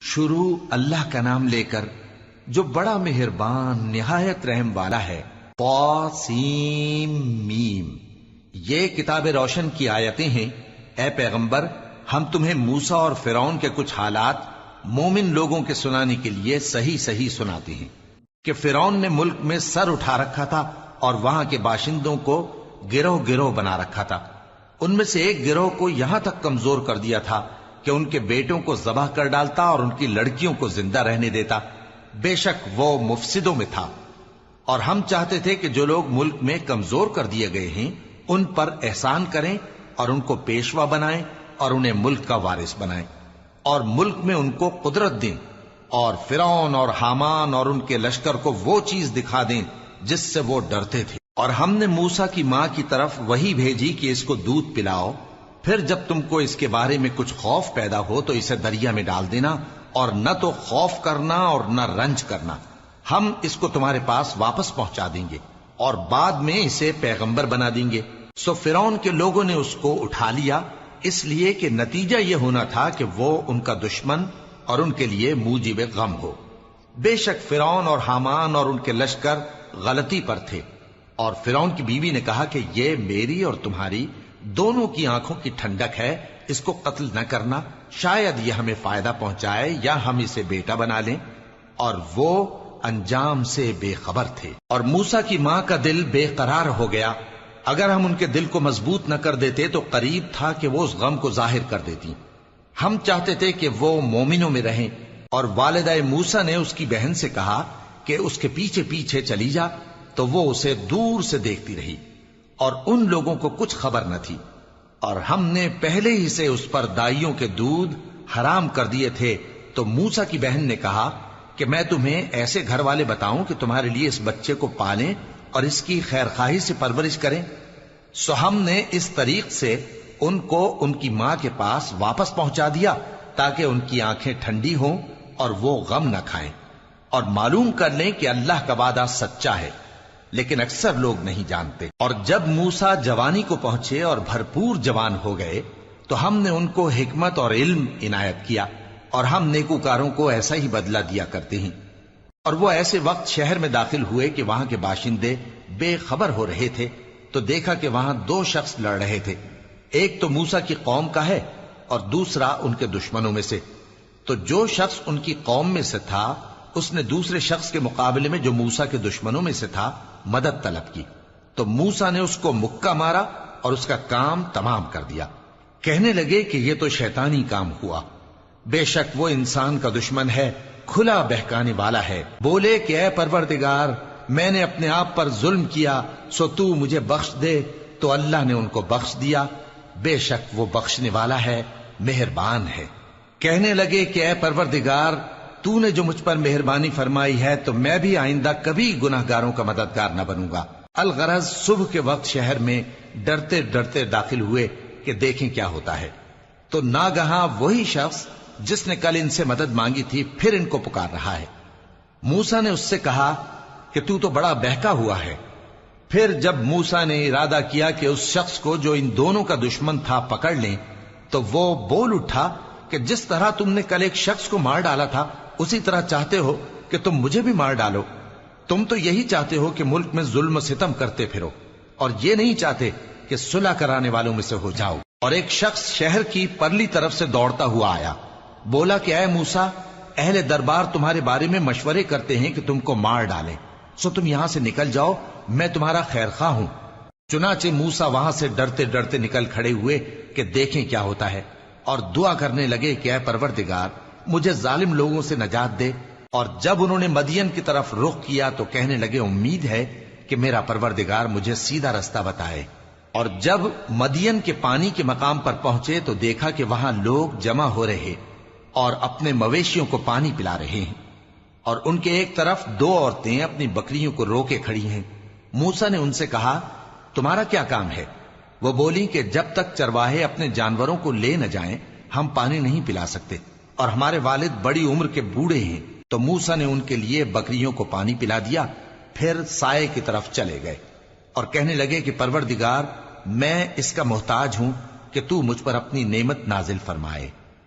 شروع اللہ کا نام لے کر جو بڑا مہربان نہایت رحم والا ہے۔ طاسیم میم، یہ کتاب روشن کی آیتیں ہیں۔ اے پیغمبر، ہم تمہیں موسیٰ اور فرعون کے کچھ حالات مومن لوگوں کے سنانے کے لیے صحیح صحیح سناتے ہیں کہ فرعون نے ملک میں سر اٹھا رکھا تھا اور وہاں کے باشندوں کو گروہ گروہ بنا رکھا تھا۔ ان میں سے ایک گروہ کو یہاں تک کمزور کر دیا تھا کہ ان کے بیٹوں کو ذبح کر ڈالتا اور ان کی لڑکیوں کو زندہ رہنے دیتا۔ بے شک وہ مفسدوں میں تھا، اور ہم چاہتے تھے کہ جو لوگ ملک میں کمزور کر دیے گئے ہیں ان پر احسان کریں اور ان کو پیشوا بنائیں اور انہیں ملک کا وارث بنائیں، اور ملک میں ان کو قدرت دیں، اور فرعون اور حامان اور ان کے لشکر کو وہ چیز دکھا دیں جس سے وہ ڈرتے تھے۔ اور ہم نے موسیٰ کی ماں کی طرف وحی بھیجی کہ اس کو دودھ پلاؤ، پھر جب تم کو اس کے بارے میں کچھ خوف پیدا ہو تو اسے دریا میں ڈال دینا، اور نہ تو خوف کرنا اور نہ رنج کرنا، ہم اس کو تمہارے پاس واپس پہنچا دیں گے اور بعد میں اسے پیغمبر بنا دیں گے۔ سو فرعون کے لوگوں نے اس کو اٹھا لیا، اس لیے کہ نتیجہ یہ ہونا تھا کہ وہ ان کا دشمن اور ان کے لیے موجب غم ہو۔ بے شک فرعون اور حامان اور ان کے لشکر غلطی پر تھے، اور فرعون کی بیوی نے کہا کہ یہ میری اور تمہاری دونوں کی آنکھوں کی ٹھنڈک ہے، اس کو قتل نہ کرنا، شاید یہ ہمیں فائدہ پہنچائے یا ہم اسے بیٹا بنا لیں، اور وہ انجام سے بے خبر تھے۔ اور موسیٰ کی ماں کا دل بے قرار ہو گیا، اگر ہم ان کے دل کو مضبوط نہ کر دیتے تو قریب تھا کہ وہ اس غم کو ظاہر کر دیتی۔ ہم چاہتے تھے کہ وہ مومنوں میں رہیں، اور والدہ موسیٰ نے اس کی بہن سے کہا کہ اس کے پیچھے پیچھے چلی جا، تو وہ اسے دور سے دیکھتی رہی، اور ان لوگوں کو کچھ خبر نہ تھی۔ اور ہم نے پہلے ہی سے اس پر دائیوں کے دودھ حرام کر دیے تھے۔ تو موسیٰ کی بہن نے کہا کہ میں تمہیں ایسے گھر والے بتاؤں کہ تمہارے لیے اس بچے کو پالیں اور اس کی خیر خواہی سے پرورش کریں۔ سو ہم نے اس طریق سے ان کو ان کی ماں کے پاس واپس پہنچا دیا تاکہ ان کی آنکھیں ٹھنڈی ہوں اور وہ غم نہ کھائیں، اور معلوم کر لیں کہ اللہ کا وعدہ سچا ہے، لیکن اکثر لوگ نہیں جانتے۔ اور جب موسیٰ جوانی کو پہنچے اور بھرپور جوان ہو گئے تو ہم نے ان کو حکمت اور علم عنایت کیا، اور ہم نیکوکاروں کو ایسا ہی بدلہ دیا کرتے ہیں۔ اور وہ ایسے وقت شہر میں داخل ہوئے کہ وہاں کے باشندے بے خبر ہو رہے تھے، تو دیکھا کہ وہاں دو شخص لڑ رہے تھے، ایک تو موسیٰ کی قوم کا ہے اور دوسرا ان کے دشمنوں میں سے۔ تو جو شخص ان کی قوم میں سے تھا اس نے دوسرے شخص کے مقابلے میں جو موسیٰ کے دشمنوں میں سے تھا مدد طلب کی، تو موسیٰ نے اس کو مکہ مارا اور اس کا کام تمام کر دیا۔ کہنے لگے کہ یہ تو شیطانی کام ہوا، بے شک وہ انسان کا دشمن ہے، کھلا بہکانے والا ہے۔ بولے کہ اے پروردگار، میں نے اپنے آپ پر ظلم کیا، سو تو مجھے بخش دے، تو اللہ نے ان کو بخش دیا، بے شک وہ بخشنے والا ہے، مہربان ہے۔ کہنے لگے کہ اے پروردگار، تو نے جو مجھ پر مہربانی فرمائی ہے تو میں بھی آئندہ کبھی گناہ گاروں کا مددگار نہ بنوں گا۔ الغرض صبح کے وقت شہر میں ڈرتے ڈرتے داخل ہوئے کہ دیکھیں کیا ہوتا ہے، تو ناگہاں وہی شخص جس نے کل ان سے مدد مانگی تھی پھر ان کو پکار رہا ہے۔ موسیٰ نے اس سے کہا کہ تو بڑا بہکا ہوا ہے۔ پھر جب موسیٰ نے ارادہ کیا کہ اس شخص کو جو ان دونوں کا دشمن تھا پکڑ لیں، تو وہ بول اٹھا کہ جس طرح تم نے کل ایک شخص کو مار ڈالا تھا اسی طرح چاہتے ہو کہ تم مجھے بھی مار ڈالو۔ تم تو یہی چاہتے ہو کہ ملک میں ظلم و ستم کرتے پھرو، اور یہ نہیں چاہتے کہ صلح کرانے والوں میں سے ہو جاؤ۔ اور ایک شخص شہر کی پرلی طرف سے دوڑتا ہوا آیا، بولا کہ اے موسیٰ، اہل دربار تمہارے بارے میں مشورے کرتے ہیں کہ تم کو مار ڈالیں، سو تم یہاں سے نکل جاؤ، میں تمہارا خیر خواہ ہوں۔ چنانچہ موسیٰ وہاں سے ڈرتے ڈرتے نکل کھڑے ہوئے کہ دیکھیں کیا ہوتا ہے، اور دعا کرنے لگے کہ اے پروردگار، مجھے ظالم لوگوں سے نجات دے۔ اور جب انہوں نے مدین کی طرف رخ کیا تو کہنے لگے امید ہے کہ میرا پروردگار مجھے سیدھا رستہ بتائے۔ اور جب مدین کے پانی کے مقام پر پہنچے تو دیکھا کہ وہاں لوگ جمع ہو رہے اور اپنے مویشیوں کو پانی پلا رہے ہیں، اور ان کے ایک طرف دو عورتیں اپنی بکریوں کو روکے کھڑی ہیں۔ موسیٰ نے ان سے کہا تمہارا کیا کام ہے؟ وہ بولی کہ جب تک چرواہے اپنے جانوروں کو لے نہ جائیں ہم پانی نہیں پلا سکتے، اور ہمارے والد بڑی عمر کے بوڑھے ہیں۔ تو موسیٰ نے ان کے لیے بکریوں کو پانی پلا دیا، پھر سائے کی طرف چلے گئے اور کہنے لگے کہ پروردگار، میں اس کا محتاج ہوں کہ تو مجھ پر اپنی نعمت نازل فرمائے۔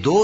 2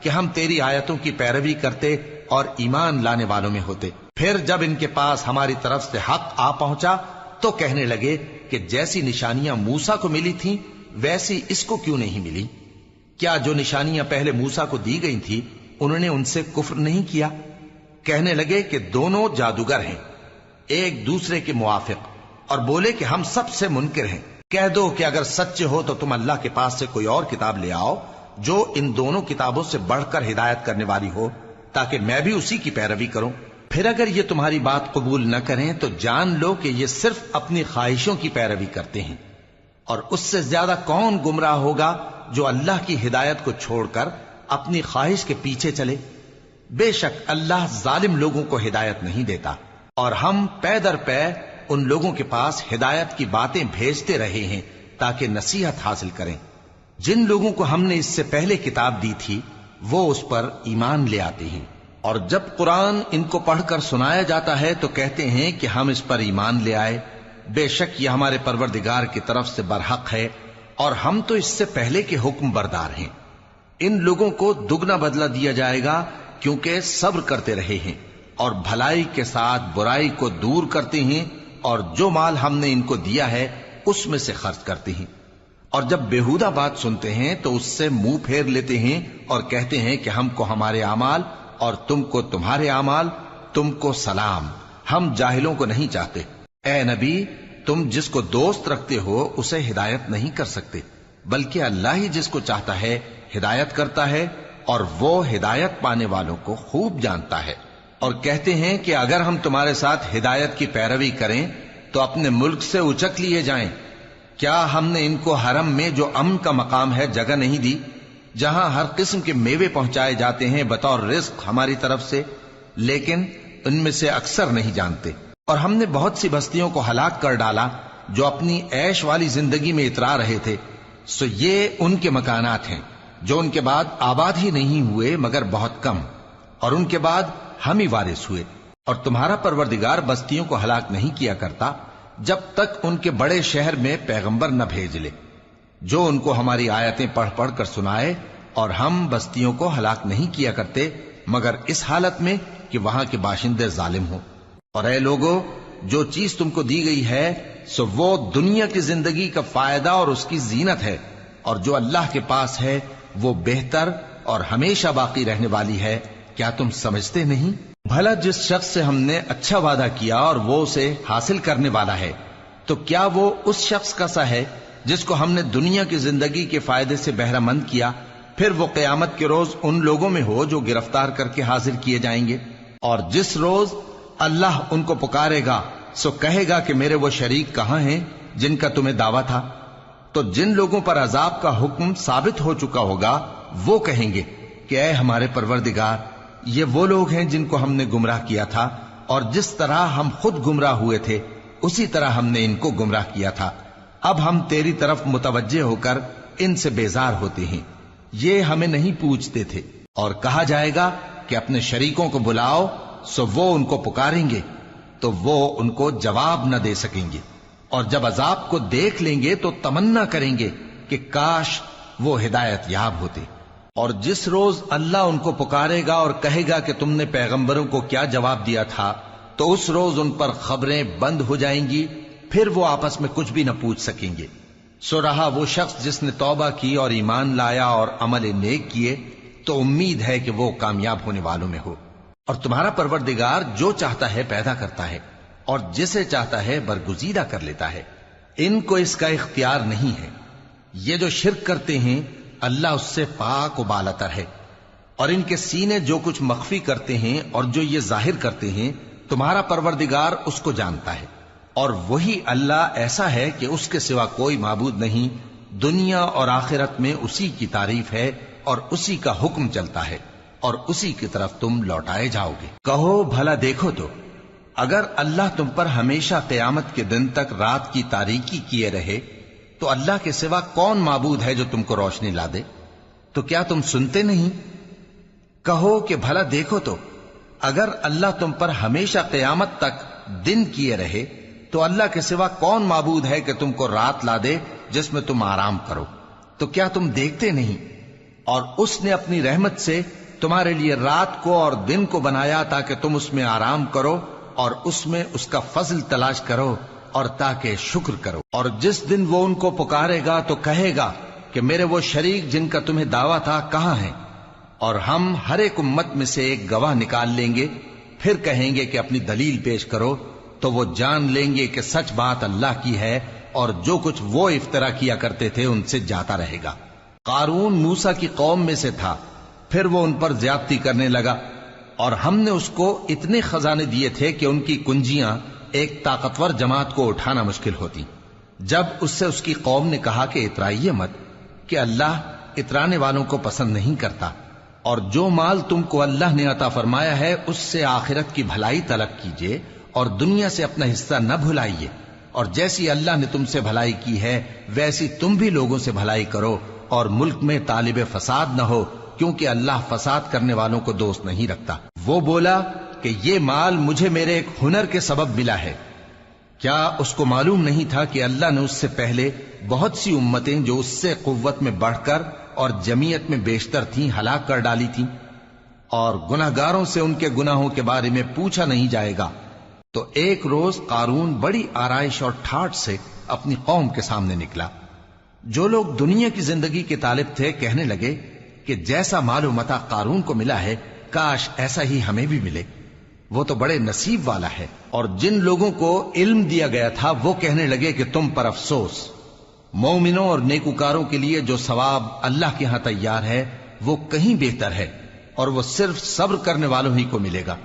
کہ ہم تیری آیتوں کی پیروی کرتے اور ایمان لانے والوں میں ہوتے۔ پھر جب ان کے پاس ہماری طرف سے حق آ پہنچا تو کہنے لگے کہ جیسی نشانیاں موسیٰ کو ملی تھیں ویسی اس کو کیوں نہیں ملی؟ کیا جو نشانیاں پہلے موسیٰ کو دی گئی تھی انہوں نے ان سے کفر نہیں کیا؟ کہنے لگے کہ دونوں جادوگر ہیں ایک دوسرے کے موافق، اور بولے کہ ہم سب سے منکر ہیں۔ کہہ دو کہ اگر سچے ہو تو تم اللہ کے پاس سے کوئی اور کتاب لے آؤ جو ان دونوں کتابوں سے بڑھ کر ہدایت کرنے والی ہو، تاکہ میں بھی اسی کی پیروی کروں۔ پھر اگر یہ تمہاری بات قبول نہ کریں تو جان لو کہ یہ صرف اپنی خواہشوں کی پیروی کرتے ہیں، اور اس سے زیادہ کون گمراہ ہوگا جو اللہ کی ہدایت کو چھوڑ کر اپنی خواہش کے پیچھے چلے۔ بے شک اللہ ظالم لوگوں کو ہدایت نہیں دیتا، اور ہم پے در پے ان لوگوں کے پاس ہدایت کی باتیں بھیجتے رہے ہیں تاکہ نصیحت حاصل کریں۔ جن لوگوں کو ہم نے اس سے پہلے کتاب دی تھی وہ اس پر ایمان لے آتے ہیں، اور جب قرآن ان کو پڑھ کر سنایا جاتا ہے تو کہتے ہیں کہ ہم اس پر ایمان لے آئے۔ بے شک یہ ہمارے پروردگار کی طرف سے برحق ہے، اور ہم تو اس سے پہلے کے حکم بردار ہیں۔ ان لوگوں کو دگنا بدلہ دیا جائے گا کیونکہ صبر کرتے رہے ہیں اور بھلائی کے ساتھ برائی کو دور کرتے ہیں، اور جو مال ہم نے ان کو دیا ہے اس میں سے خرچ کرتے ہیں، اور جب بیہودہ بات سنتے ہیں تو اس سے منہ پھیر لیتے ہیں اور کہتے ہیں کہ ہم کو ہمارے اعمال اور تم کو تمہارے اعمال، تم کو سلام، ہم جاہلوں کو نہیں چاہتے۔ اے نبی، تم جس کو دوست رکھتے ہو اسے ہدایت نہیں کر سکتے، بلکہ اللہ ہی جس کو چاہتا ہے ہدایت کرتا ہے، اور وہ ہدایت پانے والوں کو خوب جانتا ہے۔ اور کہتے ہیں کہ اگر ہم تمہارے ساتھ ہدایت کی پیروی کریں تو اپنے ملک سے اچک لیے جائیں۔ کیا ہم نے ان کو حرم میں جو امن کا مقام ہے جگہ نہیں دی، جہاں ہر قسم کے میوے پہنچائے جاتے ہیں بطور رزق ہماری طرف سے؟ لیکن ان میں سے اکثر نہیں جانتے۔ اور ہم نے بہت سی بستیوں کو ہلاک کر ڈالا جو اپنی عیش والی زندگی میں اترا رہے تھے، سو یہ ان کے مکانات ہیں جو ان کے بعد آباد ہی نہیں ہوئے مگر بہت کم، اور ان کے بعد ہم ہی وارث ہوئے۔ اور تمہارا پروردگار بستیوں کو ہلاک نہیں کیا کرتا جب تک ان کے بڑے شہر میں پیغمبر نہ بھیج لے جو ان کو ہماری آیتیں پڑھ پڑھ کر سنائے، اور ہم بستیوں کو ہلاک نہیں کیا کرتے مگر اس حالت میں کہ وہاں کے باشندے ظالم ہوں۔ اور اے لوگو، جو چیز تم کو دی گئی ہے سو وہ دنیا کی زندگی کا فائدہ اور اس کی زینت ہے، اور جو اللہ کے پاس ہے وہ بہتر اور ہمیشہ باقی رہنے والی ہے۔ کیا تم سمجھتے نہیں؟ بھلا جس شخص سے ہم نے اچھا وعدہ کیا اور وہ اسے حاصل کرنے والا ہے، تو کیا وہ اس شخص کا سا ہے جس کو ہم نے دنیا کی زندگی کے فائدے سے بہرہ مند کیا، پھر وہ قیامت کے روز ان لوگوں میں ہو جو گرفتار کر کے حاضر کیے جائیں گے؟ اور جس روز اللہ ان کو پکارے گا سو کہے گا کہ میرے وہ شریک کہاں ہیں جن کا تمہیں دعویٰ تھا؟ تو جن لوگوں پر عذاب کا حکم ثابت ہو چکا ہوگا وہ کہیں گے کہ اے ہمارے پروردگار، یہ وہ لوگ ہیں جن کو ہم نے گمراہ کیا تھا، اور جس طرح ہم خود گمراہ ہوئے تھے اسی طرح ہم نے ان کو گمراہ کیا تھا۔ اب ہم تیری طرف متوجہ ہو کر ان سے بیزار ہوتے ہیں، یہ ہمیں نہیں پوچھتے تھے۔ اور کہا جائے گا کہ اپنے شریکوں کو بلاؤ، سو وہ ان کو پکاریں گے تو وہ ان کو جواب نہ دے سکیں گے، اور جب عذاب کو دیکھ لیں گے تو تمنا کریں گے کہ کاش وہ ہدایت یاب ہوتے۔ اور جس روز اللہ ان کو پکارے گا اور کہے گا کہ تم نے پیغمبروں کو کیا جواب دیا تھا، تو اس روز ان پر خبریں بند ہو جائیں گی، پھر وہ آپس میں کچھ بھی نہ پوچھ سکیں گے۔ سو رہا وہ شخص جس نے توبہ کی اور ایمان لایا اور عمل نیک کیے تو امید ہے کہ وہ کامیاب ہونے والوں میں ہو۔ اور تمہارا پروردگار جو چاہتا ہے پیدا کرتا ہے، اور جسے چاہتا ہے برگزیدہ کر لیتا ہے، ان کو اس کا اختیار نہیں ہے۔ یہ جو شرک کرتے ہیں اللہ اس سے پاک و بالاتر ہے، اور ان کے سینے جو کچھ مخفی کرتے ہیں اور جو یہ ظاہر کرتے ہیں تمہارا پروردگار اس کو جانتا ہے۔ اور وہی اللہ ایسا ہے کہ اس کے سوا کوئی معبود نہیں، دنیا اور آخرت میں اسی کی تعریف ہے اور اسی کا حکم چلتا ہے، اور اسی کی طرف تم لوٹائے جاؤ گے۔ کہو بھلا دیکھو تو اگر اللہ تم پر ہمیشہ قیامت کے دن تک رات کی تاریکی کیے رہے تو اللہ کے سوا کون معبود ہے جو تم کو روشنی لا دے؟ تو کیا تم سنتے نہیں؟ کہو کہ بھلا دیکھو تو اگر اللہ تم پر ہمیشہ قیامت تک دن کیے رہے تو اللہ کے سوا کون معبود ہے کہ تم کو رات لا دے جس میں تم آرام کرو؟ تو کیا تم دیکھتے نہیں؟ اور اس نے اپنی رحمت سے تمہارے لیے رات کو اور دن کو بنایا تاکہ تم اس میں آرام کرو اور اس میں اس کا فضل تلاش کرو اور تاکہ شکر کرو۔ اور جس دن وہ ان کو پکارے گا تو کہے گا کہ میرے وہ شریک جن کا تمہیں دعویٰ تھا کہاں ہیں؟ اور ہم ہر ایک امت میں سے ایک گواہ نکال لیں گے، پھر کہیں گے کہ اپنی دلیل پیش کرو، تو وہ جان لیں گے کہ سچ بات اللہ کی ہے اور جو کچھ وہ افطرا کیا کرتے تھے ان سے جاتا رہے گا۔ قارون موسیٰ کی قوم میں سے تھا، پھر وہ ان پر زیادتی کرنے لگا، اور ہم نے اس کو اتنے خزانے دیے تھے کہ ان کی کنجیاں ایک طاقتور جماعت کو اٹھانا مشکل ہوتی۔ جب اس سے اس کی قوم نے کہا کہ اترائیے مت، کہ اللہ اترانے والوں کو پسند نہیں کرتا، اور جو مال تم کو اللہ نے عطا فرمایا ہے اس سے آخرت کی بھلائی طلب کیجیے اور دنیا سے اپنا حصہ نہ بھلائیے، اور جیسی اللہ نے تم سے بھلائی کی ہے ویسی تم بھی لوگوں سے بھلائی کرو، اور ملک میں طالب فساد نہ ہو، کیونکہ اللہ فساد کرنے والوں کو دوست نہیں رکھتا۔ وہ بولا کہ یہ مال مجھے میرے ایک ہنر کے سبب ملا ہے۔ کیا اس کو معلوم نہیں تھا کہ اللہ نے اس سے پہلے بہت سی امتیں جو اس سے قوت میں بڑھ کر اور جمعیت میں بیشتر تھیں ہلاک کر ڈالی تھیں، اور گناہگاروں سے ان کے گناہوں کے بارے میں پوچھا نہیں جائے گا؟ تو ایک روز قارون بڑی آرائش اور ٹھاٹ سے اپنی قوم کے سامنے نکلا۔ جو لوگ دنیا کی زندگی کے طالب تھے کہنے لگے کہ جیسا مال و متاع قارون کو ملا ہے کاش ایسا ہی ہمیں بھی ملے، وہ تو بڑے نصیب والا ہے۔ اور جن لوگوں کو علم دیا گیا تھا وہ کہنے لگے کہ تم پر افسوس، مومنوں اور نیکوکاروں کے لیے جو ثواب اللہ کے ہاں تیار ہے وہ کہیں بہتر ہے، اور وہ صرف صبر کرنے والوں ہی کو ملے گا۔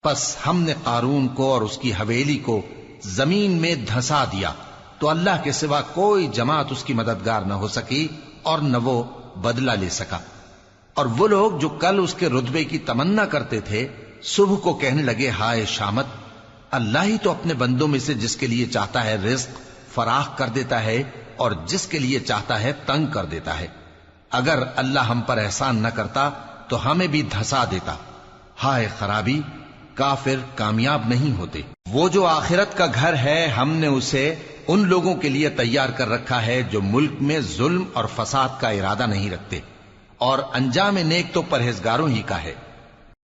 پس ہم نے قارون کو اور اس کی حویلی کو زمین میں دھسا دیا، تو اللہ کے سوا کوئی جماعت اس کی مددگار نہ ہو سکی اور نہ وہ بدلہ لے سکا۔ اور وہ لوگ جو کل اس کے رتبے کی تمنا کرتے تھے صبح کو کہنے لگے ہائے شامت، اللہ ہی تو اپنے بندوں میں سے جس کے لیے چاہتا ہے رزق فراخ کر دیتا ہے اور جس کے لیے چاہتا ہے تنگ کر دیتا ہے۔ اگر اللہ ہم پر احسان نہ کرتا تو ہمیں بھی دھسا دیتا۔ ہائے خرابی، کافر کامیاب نہیں ہوتے۔ وہ جو آخرت کا گھر ہے ہم نے اسے ان لوگوں کے لیے تیار کر رکھا ہے جو ملک میں ظلم اور فساد کا ارادہ نہیں رکھتے، اور انجام نیک تو پرہیزگاروں ہی کا ہے۔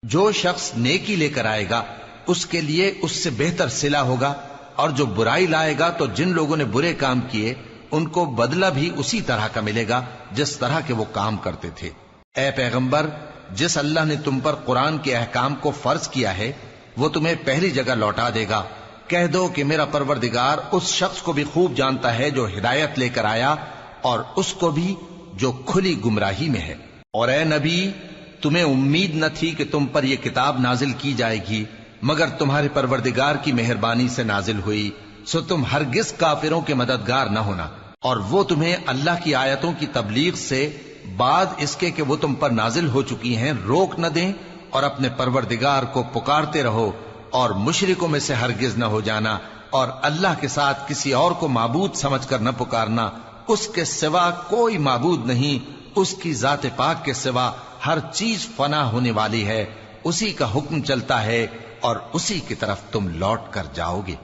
جو شخص نیکی لے کر آئے گا اس کے لیے اس سے بہتر صلہ ہوگا، اور جو برائی لائے گا تو جن لوگوں نے برے کام کیے ان کو بدلہ بھی اسی طرح کا ملے گا جس طرح کے وہ کام کرتے تھے۔ اے پیغمبر، جس اللہ نے تم پر قرآن کے احکام کو فرض کیا ہے وہ تمہیں پہلی جگہ لوٹا دے گا۔ کہہ دو کہ میرا پروردگار اس شخص کو بھی خوب جانتا ہے جو ہدایت لے کر آیا، اور اس کو بھی جو کھلی گمراہی میں ہے۔ اور اے نبی، تمہیں امید نہ تھی کہ تم پر یہ کتاب نازل کی جائے گی مگر تمہارے پروردگار کی مہربانی سے نازل ہوئی، سو تم ہرگز کافروں کے مددگار نہ ہونا، اور وہ تمہیں اللہ کی آیتوں کی تبلیغ سے بعد اس کے کہ وہ تم پر نازل ہو چکی ہیں روک نہ دیں، اور اپنے پروردگار کو پکارتے رہو اور مشرکوں میں سے ہرگز نہ ہو جانا، اور اللہ کے ساتھ کسی اور کو معبود سمجھ کر نہ پکارنا۔ اس کے سوا کوئی معبود نہیں، اس کی ذات پاک کے سوا ہر چیز فنا ہونے والی ہے، اسی کا حکم چلتا ہے اور اسی کی طرف تم لوٹ کر جاؤ گے۔